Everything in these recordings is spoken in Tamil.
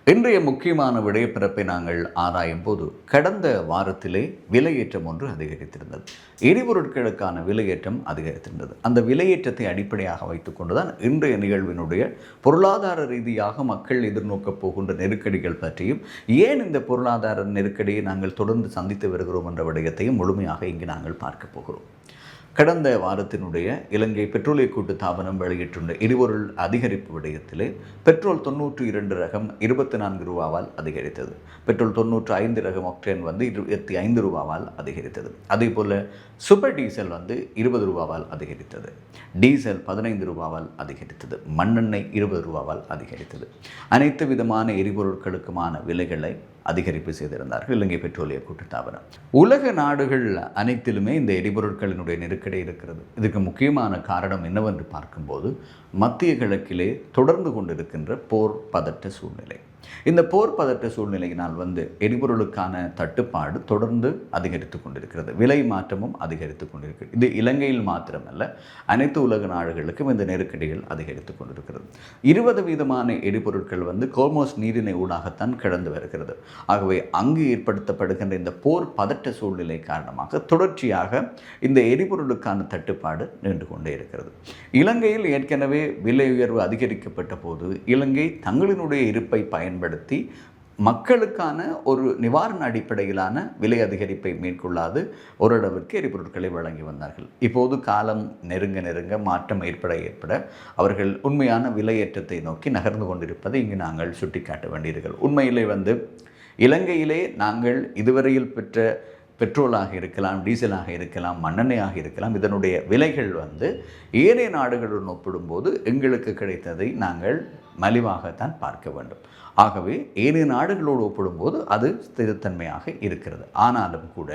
இன்றைய முக்கியமான விடைப்பிறப்பை நாங்கள் ஆராயும் போது கடந்த வாரத்திலே விலையேற்றம் ஒன்று அதிகரித்திருந்தது. எரிபொருட்களுக்கான விலையேற்றம் அதிகரித்திருந்தது. அந்த விலையேற்றத்தை அடிப்படையாக வைத்துக் கொண்டுதான் இன்றைய நிகழ்வினுடைய பொருளாதார ரீதியாக மக்கள் எதிர்நோக்கப் போகின்ற நெருக்கடிகள் பற்றியும், ஏன் இந்த பொருளாதார நெருக்கடியை நாங்கள் தொடர்ந்து சந்தித்து வருகிறோம் என்ற விடயத்தையும் முழுமையாக இங்கு நாங்கள் பார்க்க போகிறோம். கடந்த வாரத்தினுடைய இலங்கை பெட்ரோலிய கூட்டு தாபனம் வெளியிட்டுள்ள எரிபொருள் அதிகரிப்பு விடயத்திலே பெட்ரோல் 92 ரகம் 24 ரூபாவால் அதிகரித்தது. பெட்ரோல் 95 ரகம் ஒக்டேன் 25 ரூபாவால் அதிகரித்தது. அதே போல் சூப்பர் டீசல் 20 ரூபாவால் அதிகரித்தது. டீசல் 15 ரூபாவால் அதிகரித்தது. மண்ணெண்ணெய் 20 ரூபாவால் அதிகரித்தது. அனைத்து விதமான எரிபொருட்களுக்குமான விலைகளை அதிகரிப்பு செய்திருந்தார்கள் இலங்கை பெட்ரோலிய கூட்டுத்தாபனம். உலக நாடுகள் அனைத்திலுமே இந்த எரிபொருட்களினுடைய நெருக்கடி இருக்கிறது. இதுக்கு முக்கியமான காரணம் என்னவென்று பார்க்கும்போது, மத்திய கிழக்கிலே தொடர்ந்து கொண்டிருக்கின்ற போர் பதட்ட சூழ்நிலை. இந்த போர் பதட்ட சூழ்நிலையினால் எரிபொருளுக்கான தட்டுப்பாடு தொடர்ந்து அதிகரித்து கொண்டிருக்கிறது. விலை மாற்றமும் அதிகரித்து கொண்டிருக்கிறது. இது இலங்கையில் மாத்திரமல்ல, அனைத்து உலக நாடுகளுக்கும் இந்த நெருக்கடிகள் அதிகரித்து கொண்டிருக்கிறது. 20 வீதமான எரிபொருட்கள் கோர்மோஸ் நீரிணை ஊடாகத்தான் கடந்து வருகிறது. ஆகவே அங்கு ஏற்படுத்தப்படுகின்ற இந்த போர் பதட்ட சூழ்நிலை காரணமாக தொடர்ச்சியாக இந்த எரிபொருளுக்கான தட்டுப்பாடு நின்று கொண்டே இருக்கிறது. இலங்கையில் ஏற்கனவே விலை உயர்வு அதிகரிக்கப்பட்ட போது இலங்கை தங்களினுடைய இருப்பை பயன்படுத்தி மக்களுக்கான ஒரு நிவாரண அடிப்படையிலான விலை அதிகரிப்பை மேற்கொள்ளாது ஓரளவிற்கு எரிபொருட்களை வழங்கி வந்தார்கள். இப்போது காலம் நெருங்க மாற்றம் ஏற்பட அவர்கள் உண்மையான விலையேற்றத்தை நோக்கி நகர்ந்து கொண்டிருப்பதை இங்கு நாங்கள் சுட்டிக்காட்ட வேண்டியிருக்கிறது. உண்மையிலே இலங்கையிலே நாங்கள் இதுவரையில் பெற்ற பெட்ரோலாக இருக்கலாம், டீசலாக இருக்கலாம், மண்ணெண்ணெயாக இருக்கலாம், இதனுடைய விலைகள் ஏனைய நாடுகளுடன் ஒப்பிடும்போது எங்களுக்கு கிடைத்ததை நாங்கள் மலிவாகத்தான் பார்க்க வேண்டும். ஆகவே ஏனைய நாடுகளோடு ஒப்பிடும்போது அது ஸ்திரத்தன்மையாக இருக்கிறது. ஆனாலும் கூட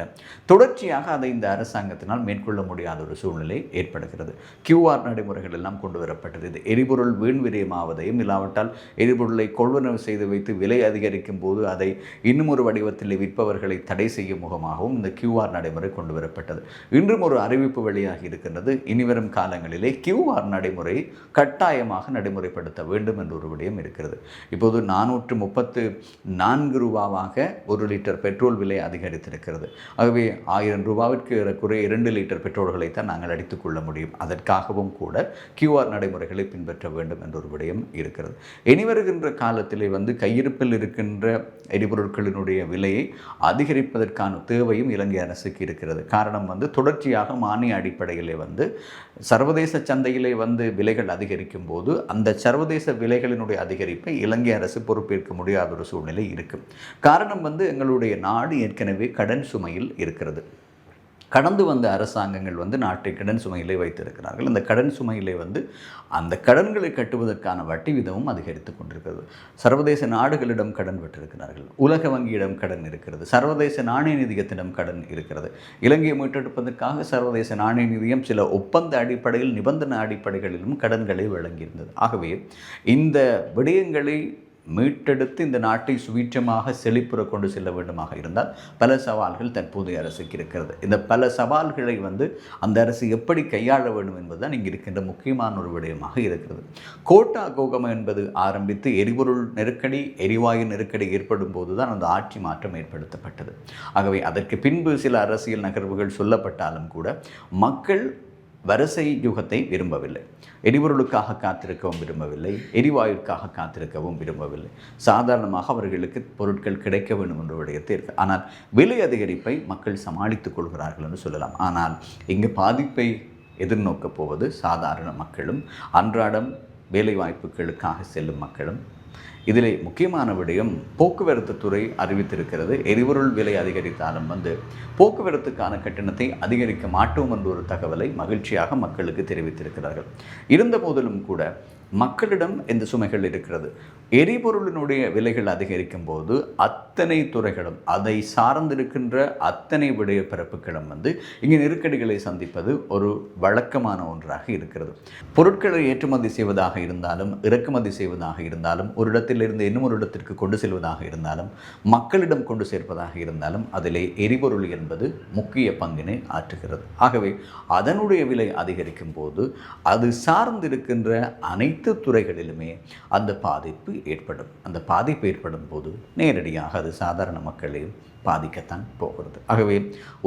தொடர்ச்சியாக அதை இந்த அரசாங்கத்தினால் மேற்கொள்ள முடியாத ஒரு சூழ்நிலை ஏற்படுகிறது. QR நடைமுறைகள் எல்லாம் கொண்டு வரப்பட்டது. இது எரிபொருள் வீண் விரயமாவதையும், இல்லாவிட்டால் எரிபொருளை கொள்வனவு செய்து வைத்து விலை அதிகரிக்கும் போது அதை இன்னும் ஒரு வடிவத்தில் விற்பவர்களை தடை செய்யும் முகமாகவும் இந்த QR நடைமுறை கொண்டு வரப்பட்டது. இன்றும் ஒரு அறிவிப்பு வெளியாகி இருக்கின்றது. இனிவரும் காலங்களிலே QR நடைமுறை கட்டாயமாக நடைமுறைப்படுத்த வேண்டும் என்ற ஒரு விடயம் இருக்கிறது. இப்போது 434 ரூபாவாக 1 லிட்டர் பெட்ரோல் விலை அதிகரித்திருக்கிறது. ஆகவே 1000 ரூபாவிற்கு ஏறக்குறைய 2 லிட்டர் பெட்ரோல்களைத்தான் நாங்கள் அடித்துக்கொள்ள முடியும். அதற்காகவும் கூட QR நடைமுறைகளை பின்பற்ற வேண்டும் என்ற ஒரு விடயம் இருக்கிறது. இனிவருகின்ற காலத்திலே கையிருப்பில் இருக்கின்ற எரிபொருட்களினுடைய விலையை அதிகரிப்பதற்கான தேவையும் இலங்கை அரசுக்கு இருக்கிறது. காரணம் தொடர்ச்சியாக மானிய அடிப்படையிலே சர்வதேச சந்தையிலே விலைகள் அதிகரிக்கும் போது அந்த சர்வதேச விலைகளினுடைய அதிகரிப்பை இலங்கை அரசு பொறுப்பேற்க முடியாத ஒரு சூழ்நிலை இருக்கும். காரணம் எங்களுடைய நாடு ஏற்கனவே கடன் சுமையில் இருக்கிறது. கடந்து வந்த அரசாங்கங்கள் நாட்டை கடன் சுமையிலே வைத்திருக்கிறார்கள். அந்த கடன் சுமையிலே அந்த கடன்களை கட்டுவதற்கான வட்டி விதமும் அதிகரித்து கொண்டிருக்கிறது. சர்வதேச நாடுகளிடம் கடன் பெற்றிருக்கிறார்கள். உலக வங்கியிடம் கடன் இருக்கிறது. சர்வதேச நாணய நிதியத்திடம் கடன் இருக்கிறது. இலங்கையை மீட்டெடுப்பதற்காக சர்வதேச நாணய நிதியம் சில ஒப்பந்த அடிப்படையில், நிபந்தனை அடிப்படைகளிலும் கடன்களை வழங்கியிருந்தது. ஆகவே இந்த விடயங்களை மீட்டெடுத்து இந்த நாட்டை சுவீட்சமாக செழிப்புற கொண்டு செல்ல வேண்டுமாக இருந்தால் பல சவால்கள் தற்போதைய அரசுக்கு இருக்கிறது. இந்த பல சவால்களை அந்த அரசு எப்படி கையாள வேண்டும் என்பதுதான் இங்கே இருக்கின்ற முக்கியமான ஒரு விடயமாக இருக்கிறது. கோட்டா கோகம என்பது ஆரம்பித்து எரிபொருள் நெருக்கடி, எரிவாயு நெருக்கடி ஏற்படும் போதுதான் அந்த ஆட்சி மாற்றம் ஏற்படுத்தப்பட்டது. ஆகவே அதற்கு பின்பு சில அரசியல் நகர்வுகள் சொல்லப்பட்டாலும் கூட மக்கள் வரிசை யுகத்தை விரும்பவில்லை. எரிபொருளுக்காக காத்திருக்கவும் விரும்பவில்லை, எரிவாயுக்காக காத்திருக்கவும் விரும்பவில்லை. சாதாரணமாக அவர்களுக்கு பொருட்கள் கிடைக்க வேண்டும் என்ற விடயத்தை இருக்கு. ஆனால் விலை அதிகரிப்பை மக்கள் சமாளித்துக் கொள்கிறார்கள் என்று சொல்லலாம். ஆனால் இங்கு பாதிப்பை எதிர்நோக்கப் போவது சாதாரண மக்களும், அன்றாடம் வேலைவாய்ப்புகளுக்காக செல்லும் மக்களும். இதிலே முக்கியமான விடயம், போக்குவரத்து துறை அறிவித்திருக்கிறது, எரிபொருள் விலை அதிகரித்தாலும் போக்குவரத்துக்கான கட்டணத்தை அதிகரிக்க மாட்டோம் என்ற ஒரு தகவலை மகிழ்ச்சியாக மக்களுக்கு தெரிவித்திருக்கிறார்கள். இருந்த போதிலும் கூட மக்களிடம் இந்த சுமைகள் இருக்கிறது. எரிபொருளினுடைய விலைகள் அதிகரிக்கும் போது அத்தனை துறைகளும், அதை சார்ந்திருக்கின்ற அத்தனை விடய பிறப்புகளும் இங்கே நெருக்கடிகளை சந்திப்பது ஒரு வழக்கமான ஒன்றாக இருக்கிறது. பொருட்களை ஏற்றுமதி செய்வதாக இருந்தாலும், இறக்குமதி செய்வதாக இருந்தாலும், ஒரு இடத்திலிருந்து இன்னும் ஒரு இடத்திற்கு கொண்டு செல்வதாக இருந்தாலும், மக்களிடம் கொண்டு சேர்ப்பதாக இருந்தாலும், அதிலே எரிபொருள் என்பது முக்கிய பங்கினை ஆற்றுகிறது. ஆகவே அதனுடைய விலை அதிகரிக்கும் போது அது சார்ந்திருக்கின்ற அனைத்து துறைகளிலுமே அந்த பாதிப்பு ஏற்படும். அந்த பாதிப்பு ஏற்படும் போது நேரடியாக அது சாதாரண மக்களையும் பாதிக்கத்தான் போகிறது. ஆகவே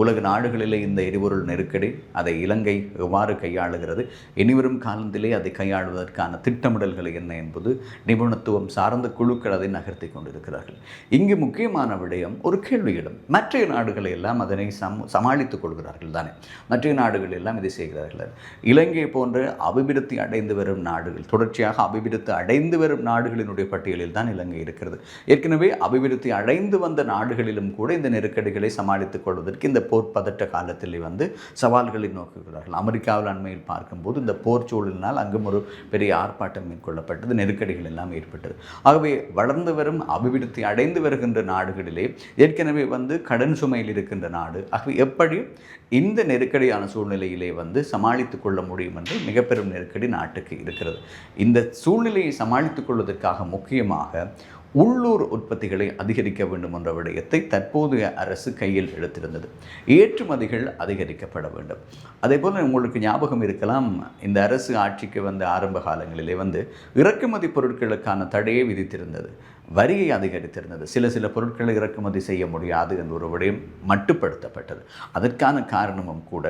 உலக நாடுகளிலே இந்த எரிபொருள் நெருக்கடி அதை இலங்கை எவ்வாறு கையாளுகிறது, இனிவரும் காலத்திலே அதை கையாளுவதற்கான திட்டமிடல்கள் என்ன என்பது நிபுணத்துவம் சார்ந்த குழுக்கள் அதை நகர்த்தி கொண்டிருக்கிறார்கள். இங்கு முக்கியமான விடயம் ஒரு கேள்வியிடும். மற்ற நாடுகளை எல்லாம் அதனை சமாளித்துக் கொள்கிறார்கள் தானே, மற்ற நாடுகள் எல்லாம் இதை செய்கிறார்கள். இலங்கை போன்ற அபிவிருத்தி அடைந்து வரும் நாடுகள், தொடர்ச்சியாக அபிவிருத்தி அடைந்து வரும் நாடுகளினுடைய பட்டியலில் தான் இலங்கை இருக்கிறது. ஏற்கனவே அபிவிருத்தி அடைந்து வந்த நாடுகளிலும் கூட இந்த நெருக்கடிகளை சமாளித்துக் கொள்வதற்கு இந்த போர் பதட்ட காலத்தில் சவால்களை நோக்குகிறார்கள். அமெரிக்காவில் அண்மையில் பார்க்கும்போது இந்த போர் சூழலினால் அங்கும் ஒரு பெரிய ஆர்ப்பாட்டம் மேற்கொள்ளப்பட்டது, நெருக்கடிகள் எல்லாம் ஏற்பட்டது. ஆகவே வளர்ந்து வரும் அபிவிருத்தி அடைந்து வருகின்ற நாடுகளிலே ஏற்கனவே கடன் சுமையில் இருக்கின்ற நாடு. ஆகவே எப்படி இந்த நெருக்கடியான சூழ்நிலையிலே சமாளித்துக் கொள்ள முடியும் என்று மிக பெரும் நெருக்கடி நாட்டுக்கு இருக்கிறது. இந்த சூழ்நிலையை சமாளித்துக் கொள்வதற்காக முக்கியமாக உள்ளூர் உற்பத்திகளை அதிகரிக்க வேண்டும் என்ற விடயத்தை தற்போதைய அரசு கையில் எடுத்திருந்தது. ஏற்றுமதிகள் அதிகரிக்கப்பட வேண்டும். அதேபோல் உங்களுக்கு ஞாபகம் இருக்கலாம், இந்த அரசு ஆட்சிக்கு ஆரம்ப காலங்களிலே இறக்குமதி பொருட்களுக்கான தடையை விதித்திருந்தது, வரியை அதிகரித்திருந்தது. சில பொருட்களை இறக்குமதி செய்ய முடியாது என்ற ஒரு விடயம் மட்டுப்படுத்தப்பட்டது. அதற்கான காரணமும் கூட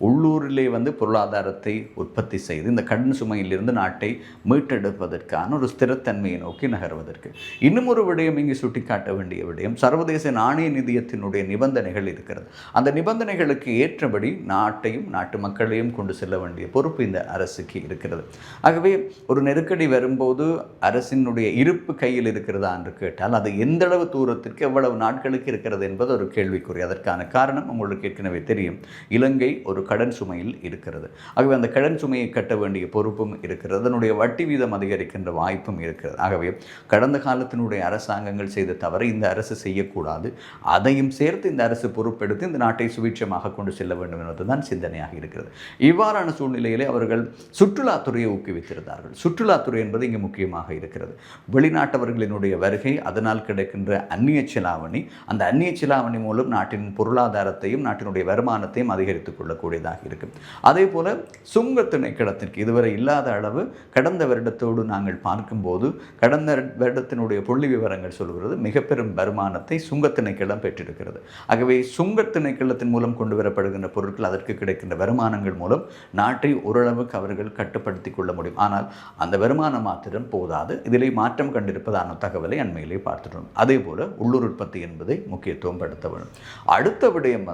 உள்ளூரிலே பொருளாதாரத்தை உற்பத்தி செய்து இந்த கடன் சுமையிலிருந்து நாட்டை மீட்டெடுப்பதற்கான ஒரு ஸ்திரத்தன்மையை நோக்கி நகர்வதற்கு. இன்னும் ஒரு விடயம் இங்கு சுட்டிக்காட்ட வேண்டிய விடயம், சர்வதேச நாணய நிதியத்தினுடைய நிபந்தனைகள் இருக்கிறது. அந்த நிபந்தனைகளுக்கு ஏற்றபடி நாட்டையும் நாட்டு மக்களையும் கொண்டு செல்ல வேண்டிய பொறுப்பு இந்த அரசுக்கு இருக்கிறது. ஆகவே ஒரு நெருக்கடி வரும்போது அரசினுடைய இருப்பு கையில் இருக்கிறதா என்று கேட்டால் அது எந்த அளவு தூரத்திற்கு எவ்வளவு நாட்களுக்கு இருக்கிறது என்பது ஒரு கேள்விக்குறி. அதற்கான காரணம் உங்களுக்கு ஏற்கனவே தெரியும், இலங்கை ஒரு கடன் சுமையில் இருக்கிறது. ஆகவே அந்த கடன் சுமையை கட்ட வேண்டிய பொறுப்பும் இருக்கிறது, அதனுடைய வட்டி வீதம் அதிகரிக்கின்ற வாய்ப்பும் இருக்கிறது. ஆகவே கடந்த காலத்தினுடைய அரசாங்கங்கள் செய்த தவறை இந்த அரசு செய்யக்கூடாது, அதையும் சேர்த்து இந்த அரசு பொறுப்பெடுத்து இந்த நாட்டை சுபீட்சமாக கொண்டு செல்ல வேண்டும் என்பதுதான் சிந்தனையாக இருக்கிறது. இவ்வாறான சூழ்நிலையிலே அவர்கள் சுற்றுலாத்துறையை ஊக்குவித்திருந்தார்கள். சுற்றுலாத்துறை என்பது இங்கு முக்கியமாக இருக்கிறது. வெளிநாட்டவர்களினுடைய வருகை, அதனால் கிடைக்கின்ற அந்நிய செலாவணி, அந்த அந்நிய செலாவணி மூலம் நாட்டின் பொருளாதாரத்தையும் நாட்டினுடைய வருமானத்தையும் அதிகரித்துக் கொள்ளக்கூடியதாக இருக்கும். அதே போல சுங்க திணைக்களத்திற்கு இதுவரை இல்லாத அளவு கடந்த வருடத்தோடு நாங்கள் பார்க்கும்போது கடந்த வருடத்தினுடைய புள்ளி விவரங்கள் சொல்கிறது மிக பெரும் வருமானத்தை சுங்க திணைக்களம் பெற்றிருக்கிறது. ஆகவே சுங்க திணைக்களத்தின் மூலம் கொண்டு வரப்படுகின்ற பொருட்கள், அதற்கு கிடைக்கின்ற வருமானங்கள் மூலம் நாட்டை ஓரளவுக்கு அவர்கள் கட்டுப்படுத்திக் கொள்ள முடியும். ஆனால் அந்த வருமானம் மாத்திரம் போதாது, இதிலே மாற்றம் கண்டிருப்பதான தகவலை அண்மையிலே பார்த்துட்டோம். அதே போல உள்ளூர் உற்பத்தி என்பதை முக்கியத்துவம் படுத்த வேண்டும். அடுத்த விடயம்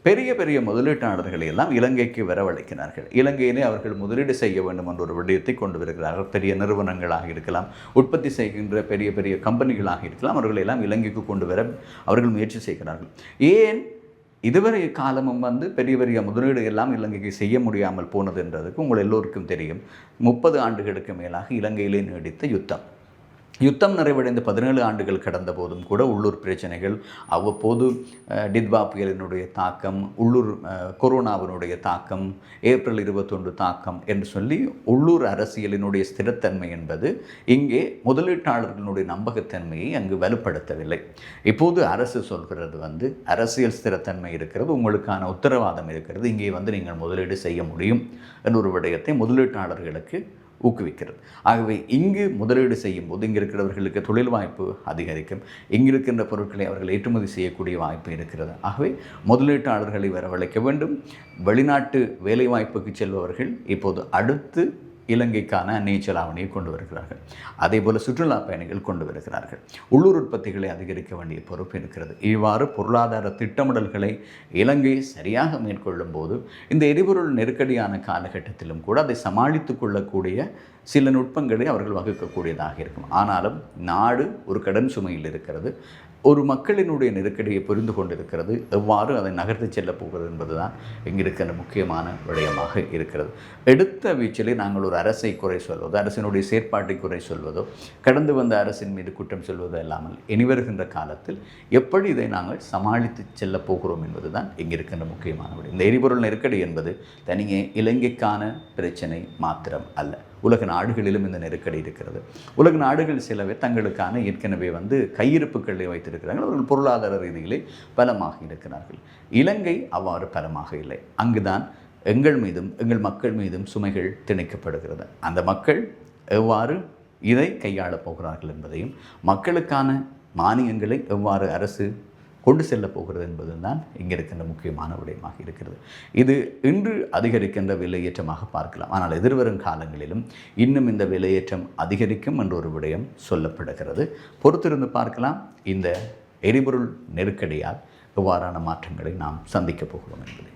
பெரிய பெரிய முதலீட்டாளர்களை எல்லாம் இலங்கைக்கு வரவழைக்கிறார்கள். இலங்கையிலே அவர்கள் முதலீடு செய்ய வேண்டும் என்ற ஒரு விடயத்தை கொண்டு வருகிறார்கள். பெரிய நிறுவனங்களாக இருக்கலாம், உற்பத்தி செய்கின்ற பெரிய பெரிய கம்பெனிகளாக இருக்கலாம், அவர்களை எல்லாம் இலங்கைக்கு கொண்டு வர அவர்கள் முயற்சி செய்கிறார்கள். ஏன் இதுவரை காலமும் பெரிய பெரிய முதலீடு எல்லாம் இலங்கைக்கு செய்ய முடியாமல் போனது என்றதுக்கு உங்கள் எல்லோருக்கும் தெரியும். 30 ஆண்டுகளுக்கு மேலாக இலங்கையிலே நீடித்த யுத்தம் நிறைவடைந்த 17 ஆண்டுகள் கடந்த போதும் கூட உள்ளூர் பிரச்சனைகள், அவ்வப்போது டிட்வா புயலினுடைய தாக்கம், உள்ளூர் கொரோனாவினுடைய தாக்கம், ஏப்ரல் 21 தாக்கம் என்று சொல்லி உள்ளூர் அரசியலினுடைய ஸ்திரத்தன்மை என்பது இங்கே முதலீட்டாளர்களுடைய நம்பகத்தன்மையை அங்கு வலுப்படுத்தவில்லை. இப்போது அரசு சொல்கிறது அரசியல் ஸ்திரத்தன்மை இருக்கிறது, உங்களுக்கான உத்தரவாதம் இருக்கிறது, இங்கே நீங்கள் முதலீடு செய்ய முடியும் என்ற ஒரு விடயத்தை முதலீட்டாளர்களுக்கு ஊக்குவிக்கிறது. ஆகவே இங்கு முதலீடு செய்யும் போது இங்கு இருக்கிறவர்களுக்கு தொழில் வாய்ப்பு அதிகரிக்கும், இங்கு இருக்கின்ற பொருட்களை அவர்கள் ஏற்றுமதி செய்யக்கூடிய வாய்ப்பு இருக்கிறது. ஆகவே முதலீட்டாளர்களை வரவழைக்க வேண்டும். வெளிநாட்டு வேலைவாய்ப்புக்கு செல்பவர்கள் இப்போது அடுத்து இலங்கைக்கான அந்நிய செலாவணியை கொண்டு வருகிறார்கள். அதே போல் சுற்றுலா பயணிகள் கொண்டு வருகிறார்கள். உள்ளூர் உற்பத்திகளை அதிகரிக்க வேண்டிய பொறுப்பு இருக்கிறது. இவ்வாறு பொருளாதார திட்டமிடல்களை இலங்கை சரியாக மேற்கொள்ளும் போது இந்த எரிபொருள் நெருக்கடியான காலகட்டத்திலும் கூட அதை சமாளித்து கொள்ளக்கூடிய சில நுட்பங்களை அவர்கள் வகுக்கக்கூடியதாக இருக்கும். ஆனாலும் நாடு ஒரு கடன் சுமையில் இருக்கிறது, ஒரு மக்களினுடைய நெருக்கடியை புரிந்து கொண்டிருக்கிறது, எவ்வாறு அதை நகர்த்தி செல்லப் போகிறது என்பதுதான் இங்கிருக்கிற முக்கியமான விடயமாக இருக்கிறது. எடுத்த வீச்சிலே நாங்கள் ஒரு அரசை குறை சொல்வதோ, அரசினுடைய செயற்பாட்டை குறை சொல்வதோ, கடந்து வந்த அரசின் மீது குற்றம் சொல்வதோ இல்லாமல் இனிவருகின்ற காலத்தில் எப்படி இதை நாங்கள் சமாளித்து செல்லப் போகிறோம் என்பதுதான் இங்கிருக்கின்ற முக்கியமான விடயம். இந்த எரிபொருள் நெருக்கடி என்பது தனியே இலங்கைக்கான பிரச்சனை மாத்திரம் அல்ல, உலக நாடுகளிலும் இந்த நெருக்கடி இருக்கிறது. உலக நாடுகள் சிலவே தங்களுக்கான ஏற்கனவே கையிருப்புகளை வைத்திருக்கிறார்கள், அவர்கள் பொருளாதார ரீதியிலே பலமாக இருக்கிறார்கள். இலங்கை அவ்வாறு பலமாக இல்லை. அங்குதான் எங்கள் மீதும் எங்கள் மக்கள் மீதும் சுமைகள் திணிக்கப்படுகிறது. அந்த மக்கள் எவ்வாறு இதை கையாளப் போகிறார்கள் என்பதையும், மக்களுக்கான மானியங்களை எவ்வாறு அரசு கொண்டு செல்லப் போகிறது என்பதுதான் இங்கே இருக்கின்ற முக்கியமான விடயமாக இருக்கிறது. இது இன்று அதிகரிக்கின்ற விலையேற்றமாக பார்க்கலாம். ஆனால் எதிர்வரும் காலங்களிலும் இன்னும் இந்த விலையேற்றம் அதிகரிக்கும் என்ற ஒரு விடயம் சொல்லப்படுகிறது. பொறுத்திருந்து பார்க்கலாம் இந்த எரிபொருள் நெருக்கடியால் எவ்வாறான மாற்றங்களை நாம் சந்திக்கப் போகிறோம் என்பதை.